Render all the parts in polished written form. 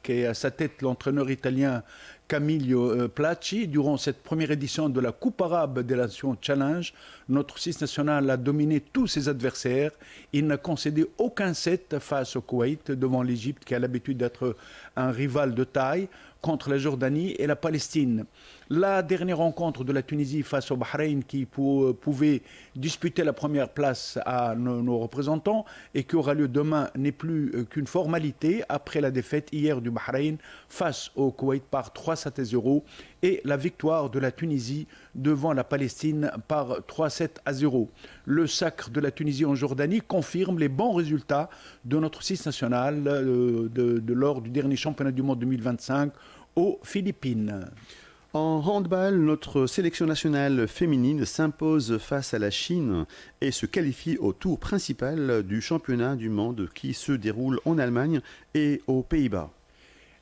et à sa tête l'entraîneur italien Camillo Placci. Durant cette première édition de la Coupe arabe des Nations Challenge, notre 6 national a dominé tous ses adversaires. Il n'a concédé aucun set face au Koweït devant l'Égypte qui a l'habitude d'être un rival de taille, contre la Jordanie et la Palestine. La dernière rencontre de la Tunisie face au Bahreïn qui pouvait disputer la première place à nos représentants et qui aura lieu demain n'est plus qu'une formalité après la défaite hier du Bahreïn face au Koweït par 3-7-0 et la victoire de la Tunisie devant la Palestine par 3-7-0. Le sacre de la Tunisie en Jordanie confirme les bons résultats de notre 6 national lors du dernier championnat du monde 2025 aux Philippines. En handball, notre sélection nationale féminine s'impose face à la Chine et se qualifie au tour principal du championnat du monde qui se déroule en Allemagne et aux Pays-Bas.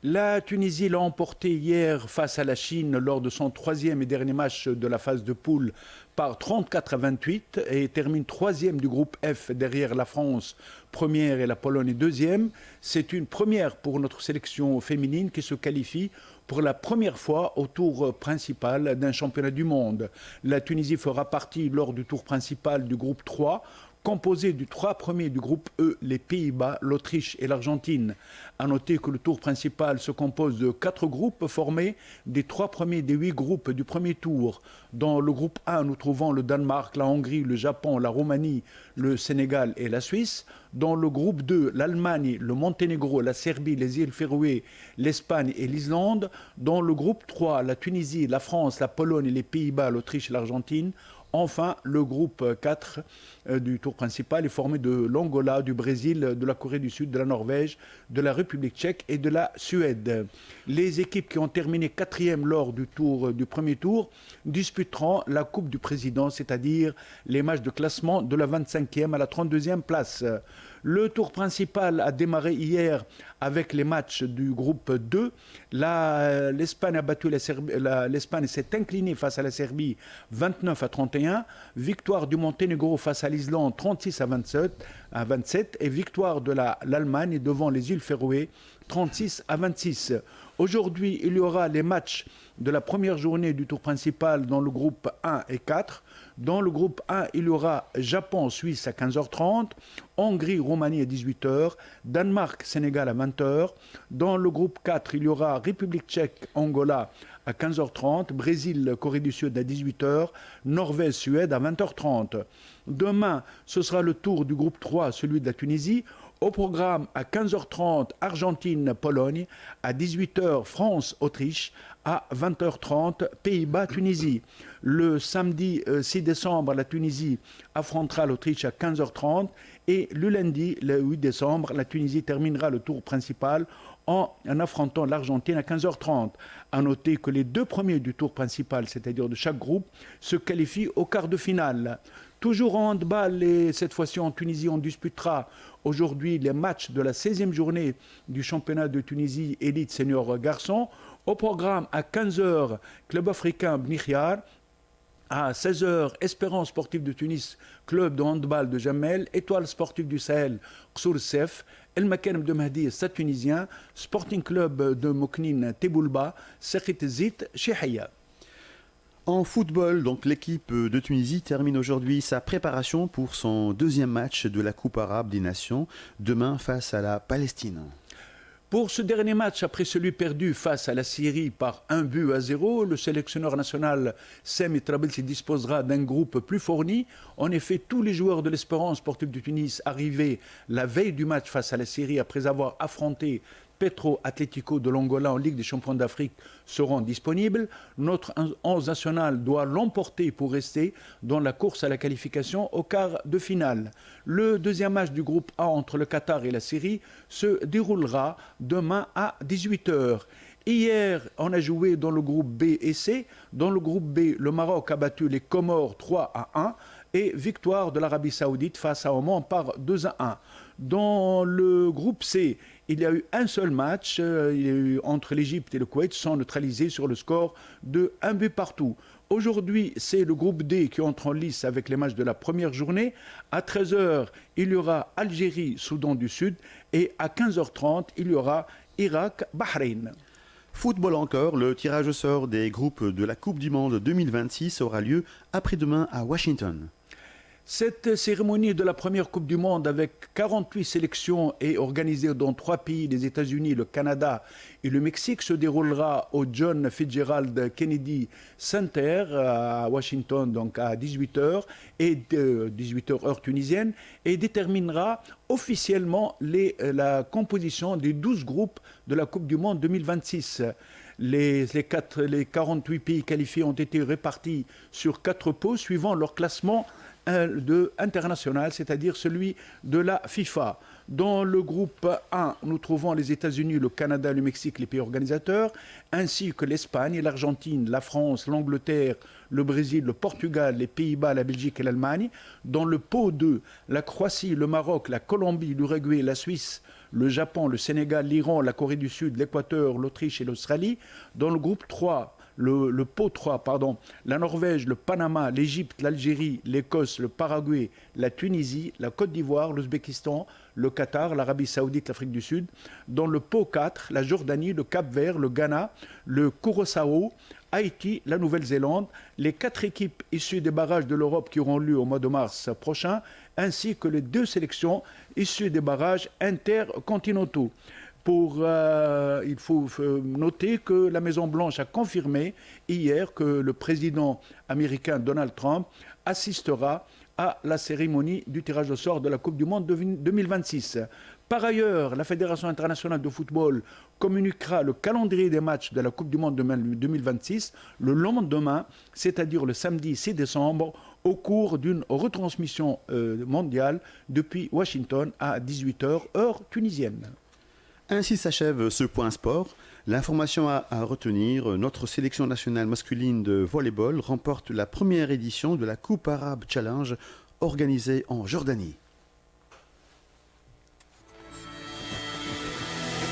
La Tunisie l'a emporté hier face à la Chine lors de son troisième et dernier match de la phase de poule par 34-28 et termine troisième du groupe F derrière la France, première et la Pologne deuxième. C'est une première pour notre sélection féminine qui se qualifie pour la première fois au tour principal d'un championnat du monde. La Tunisie fera partie lors du tour principal du groupe 3, composé du 3 premiers du groupe E, les Pays-Bas, l'Autriche et l'Argentine. A noter que le tour principal se compose de 4 groupes formés des 3 premiers des 8 groupes du premier tour. Dans le groupe 1, nous trouvons le Danemark, la Hongrie, le Japon, la Roumanie, le Sénégal et la Suisse. Dans le groupe 2, l'Allemagne, le Monténégro, la Serbie, les îles Féroé, l'Espagne et l'Islande. Dans le groupe 3, la Tunisie, la France, la Pologne, les Pays-Bas, l'Autriche et l'Argentine. Enfin, le groupe 4 du tour principal est formé de l'Angola, du Brésil, de la Corée du Sud, de la Norvège, de la République tchèque et de la Suède. Les équipes qui ont terminé quatrième lors du premier tour disputeront la Coupe du Président, c'est-à-dire les matchs de classement de la 25e à la 32e place. Le tour principal a démarré hier avec les matchs du groupe 2. L'Espagne a battu l'Espagne s'est inclinée face à la Serbie 29-31. Victoire du Monténégro face à l'Islande 36-27 et victoire de l'Allemagne devant les îles Féroé 36-26. Aujourd'hui, il y aura les matchs de la première journée du tour principal dans le groupe 1 et 4. Dans le groupe 1, il y aura Japon-Suisse à 15h30, Hongrie-Roumanie à 18h, Danemark-Sénégal à 20h. Dans le groupe 4, il y aura République tchèque-Angola à 15h30, Brésil-Corée du Sud à 18h, Norvège-Suède à 20h30. Demain, ce sera le tour du groupe 3, celui de la Tunisie. Au programme à 15h30, Argentine-Pologne, à 18h, France-Autriche, à 20h30, Pays-Bas-Tunisie. Le samedi 6 décembre, la Tunisie affrontera l'Autriche à 15h30 et le lundi, le 8 décembre, la Tunisie terminera le tour principal en affrontant l'Argentine à 15h30. A noter que les 2 premiers du tour principal, c'est-à-dire de chaque groupe, se qualifient au quart de finale. Toujours en handball, et cette fois-ci en Tunisie, on disputera aujourd'hui les matchs de la 16e journée du championnat de Tunisie élite senior garçon. Au programme à 15h, Club africain Bnichiar. À 16h, Espérance sportive de Tunis, club de handball de Jamel, Étoile sportive du Sahel, Ksour Sef, El Makarem de Mahdi, Stade tunisien, Sporting club de Moknine, Teboulba, Sekhit Zit, Chihaya. En football, donc l'équipe de Tunisie termine aujourd'hui sa préparation pour son deuxième match de la Coupe arabe des Nations, demain face à la Palestine. Pour ce dernier match, après celui perdu face à la Syrie par 1-0, le sélectionneur national Semi Trabilsi disposera d'un groupe plus fourni. En effet, tous les joueurs de l'Espérance sportive de Tunis arrivés la veille du match face à la Syrie après avoir affronté Petro Atlético de l'Angola en Ligue des champions d'Afrique seront disponibles. Notre 11 national doit l'emporter pour rester dans la course à la qualification au quart de finale. Le deuxième match du groupe A entre le Qatar et la Syrie se déroulera demain à 18h. Hier, on a joué dans le groupe B et C. Dans le groupe B, le Maroc a battu les Comores 3-1 et victoire de l'Arabie Saoudite face à Oman par 2-1. Dans le groupe C, il y a eu un seul match entre l'Égypte et le Koweït, sans neutraliser sur le score de 1 but partout. Aujourd'hui, c'est le groupe D qui entre en lice avec les matchs de la première journée. À 13h, il y aura Algérie, Soudan du Sud. Et à 15h30, il y aura Irak, Bahreïn. Football encore, le tirage au sort des groupes de la Coupe du Monde 2026 aura lieu après-demain à Washington. Cette cérémonie de la première Coupe du Monde avec 48 sélections est organisée dans 3 pays, les États-Unis, le Canada et le Mexique, se déroulera au John Fitzgerald Kennedy Center à Washington, donc à 18h, et 18h heure tunisienne, et déterminera officiellement la composition des 12 groupes de la Coupe du Monde 2026. Les 48 pays qualifiés ont été répartis sur 4 pots suivant leur classement international, c'est-à-dire celui de la FIFA. Dans le groupe 1, nous trouvons les États-Unis, le Canada, le Mexique, les pays organisateurs, ainsi que l'Espagne, l'Argentine, la France, l'Angleterre, le Brésil, le Portugal, les Pays-Bas, la Belgique et l'Allemagne. Dans le pot 2, la Croatie, le Maroc, la Colombie, l'Uruguay, la Suisse, le Japon, le Sénégal, l'Iran, la Corée du Sud, l'Équateur, l'Autriche et l'Australie. Dans le groupe 3, le pot 3, la Norvège, le Panama, l'Égypte, l'Algérie, l'Écosse, le Paraguay, la Tunisie, la Côte d'Ivoire, l'Ouzbékistan, le Qatar, l'Arabie Saoudite, l'Afrique du Sud. Dans le pot 4, la Jordanie, le Cap-Vert, le Ghana, le Curaçao, Haïti, la Nouvelle-Zélande, les 4 équipes issues des barrages de l'Europe qui auront lieu au mois de mars prochain, ainsi que les 2 sélections issues des barrages intercontinentaux. Il faut noter que la Maison-Blanche a confirmé hier que le président américain Donald Trump assistera à la cérémonie du tirage au sort de la Coupe du Monde 2026. Par ailleurs, la Fédération internationale de football communiquera le calendrier des matchs de la Coupe du Monde 2026 le lendemain, c'est-à-dire le samedi 6 décembre, au cours d'une retransmission mondiale depuis Washington à 18h, heure tunisienne. Ainsi s'achève ce point sport. L'information à retenir, notre sélection nationale masculine de volleyball remporte la première édition de la Coupe Arabe Challenge organisée en Jordanie.